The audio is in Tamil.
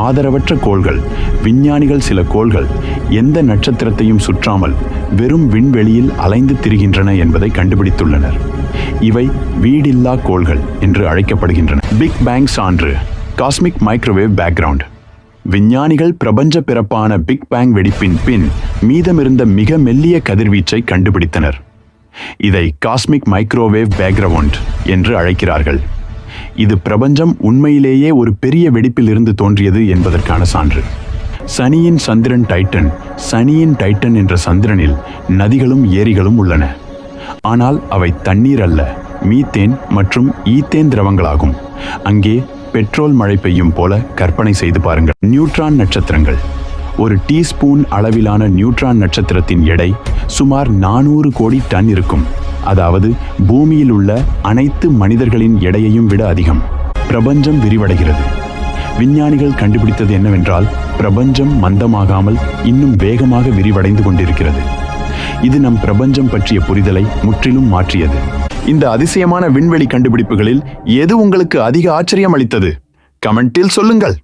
ஆதரவற்ற கோள்கள். விஞ்ஞானிகள் சில கோள்கள் எந்த நட்சத்திரத்தையும் சுற்றாமல் வெறும் விண்வெளியில் அலைந்து திரிகின்றன என்பதை கண்டுபிடித்துள்ளனர். இவை வீடில்லா கோள்கள் என்று அழைக்கப்படுகின்றன. பிக் பேங் சான்று. Cosmic microwave background. விஞ்ஞானிகள் பிரபஞ்ச பிறப்பான பிக் பேங் வெடிப்பின் பின் மீதமிருந்த மிக மெல்லிய கதிர்வீச்சை கண்டுபிடித்தனர். இதை காஸ்மிக் மைக்ரோவேவ் பேக்ரவுண்ட் என்று அழைக்கிறார்கள். இது பிரபஞ்சம் உண்மையிலேயே ஒரு பெரிய வெடிப்பில் இருந்து தோன்றியது என்பதற்கான சான்று. சனியின் சந்திரன் டைட்டன். சனியின் டைட்டன் என்ற சந்திரனில் நதிகளும் ஏரிகளும் உள்ளன. ஆனால் அவை தண்ணீர் அல்ல, மீத்தேன் மற்றும் ஈத்தேன் திரவங்களாகும். அங்கே பெட்ரோல் மழை பெய்யும் போல கற்பனை செய்து பாருங்கள். நியூட்ரான் நட்சத்திரங்கள். ஒரு டீஸ்பூன் அளவிலான நியூட்ரான் நட்சத்திரத்தின் எடை சுமார் 400 கோடி டன் இருக்கும். அதாவது பூமியில் உள்ள அனைத்து மனிதர்களின் எடையையும் விட அதிகம். பிரபஞ்சம் விரிவடைகிறது. விஞ்ஞானிகள் கண்டுபிடித்தது என்னவென்றால், பிரபஞ்சம் மந்தமாகாமல் இன்னும் வேகமாக விரிவடைந்து கொண்டிருக்கிறது. இது நம் பிரபஞ்சம் பற்றிய புரிதலை முற்றிலும் மாற்றியது. இந்த அதிசயமான விண்வெளி கண்டுபிடிப்புகளில் எது உங்களுக்கு அதிக ஆச்சரியம் அளித்தது? கமெண்டில் சொல்லுங்கள்.